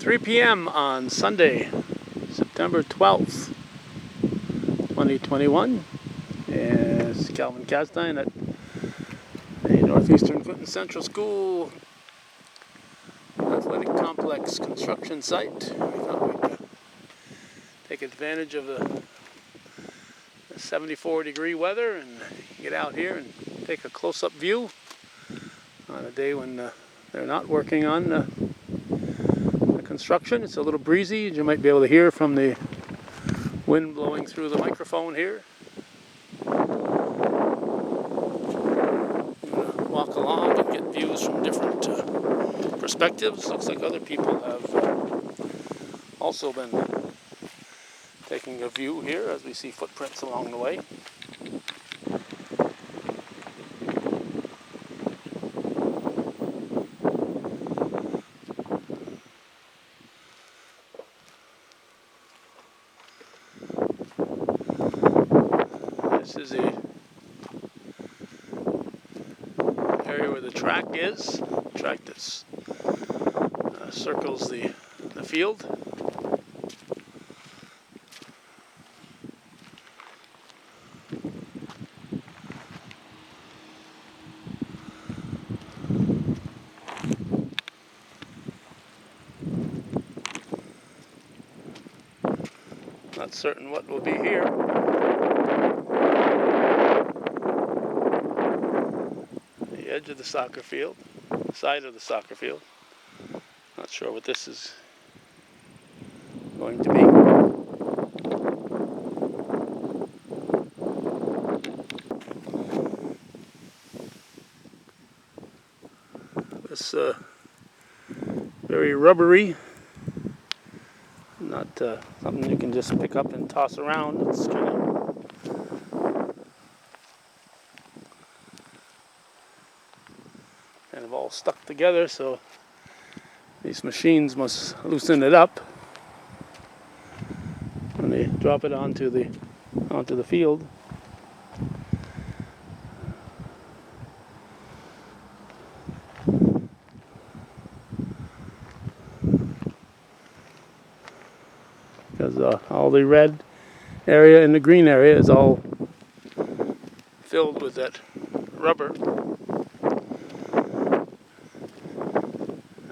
3 p.m. on Sunday, September 12th, 2021. And it's Calvin Castine at the Northeastern Clinton Central School athletic complex construction site. We thought we'd take advantage of the 74-degree weather and get out here and take a close-up view on a day when they're not working on the construction. It's a little breezy, as you might be able to hear from the wind blowing through the microphone here. Walk along and get views from different perspectives. Looks like other people have also been taking a view here as we see footprints along the way. This is the area where the track is. The track that circles the field. Not certain what will be here. The edge of the soccer field, the side of the soccer field. Not sure what this is going to be. This very rubbery. Not something you can just pick up and toss around. It's kind of all stuck together, so these machines must loosen it up when they drop it onto the field. Because all the red area and the green area is all filled with that rubber.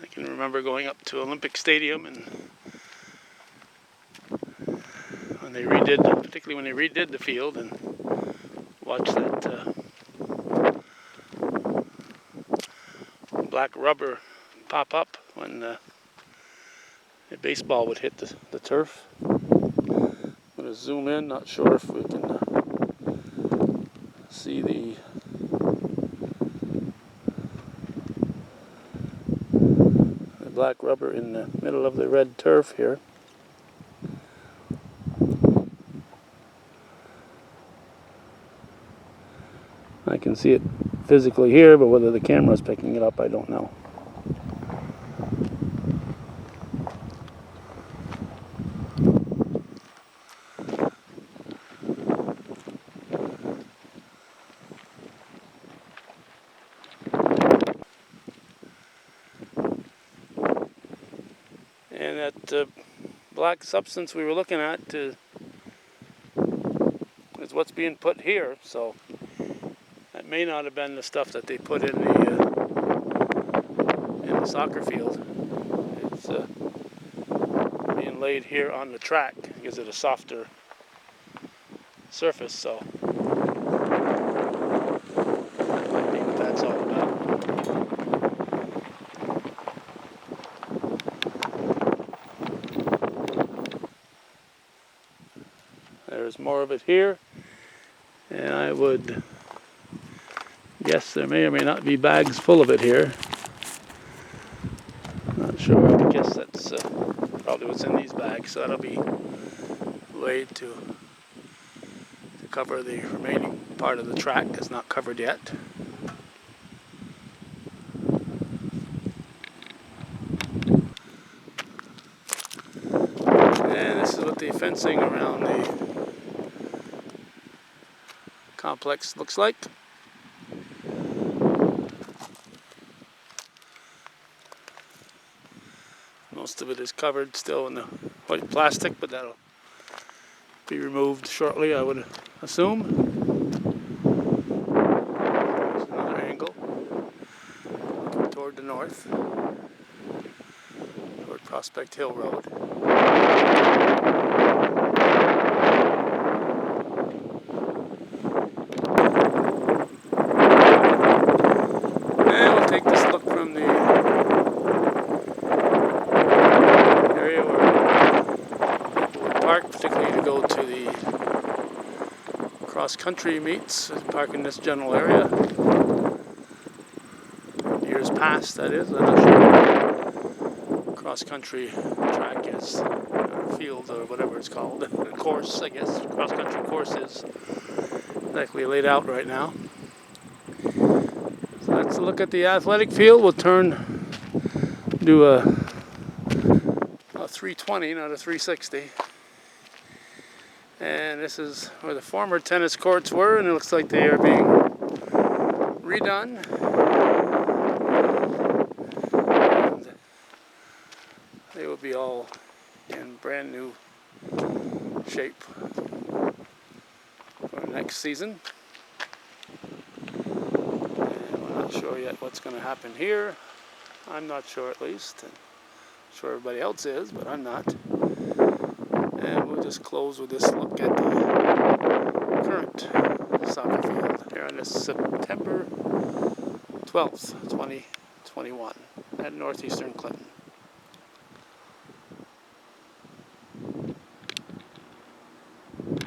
I can remember going up to Olympic Stadium and particularly when they redid the field, and watched that black rubber pop up when a baseball would hit the turf. I'm going to zoom in, not sure if we can see the black rubber in the middle of the red turf here. I can see it physically here, but whether the camera's picking it up, I don't know. And that black substance we were looking at is what's being put here, so that may not have been the stuff that they put in the soccer field. It's being laid here on the track, gives it a softer surface, so that might be what that's all about. There's more of it here, and I would guess there may or may not be bags full of it here. Not sure. I would guess that's probably what's in these bags, so that'll be laid to cover the remaining part of the track that's not covered yet. And this is what the fencing around the complex looks like. Most of it is covered still in the white plastic, but that'll be removed shortly, I would assume. There's another angle looking toward the north, toward Prospect Hill Road. And we'll take this look from the area where people would park, particularly to go to the cross-country meets, park in this general area. Years past, that is. I'm not sure. Cross-country track is, or field, or whatever it's called. A course, I guess. Cross-country course is exactly laid out right now. So let's look at the athletic field. We'll do a 320, not a 360. And this is where the former tennis courts were, and it looks like they are being redone. And they will be all in brand new shape for next season. And we're not sure yet what's going to happen here. I'm not sure, at least. I'm sure everybody else is, but I'm not. And we'll just close with this look at the current soccer field here on this September 12th, 2021 at Northeastern Clinton.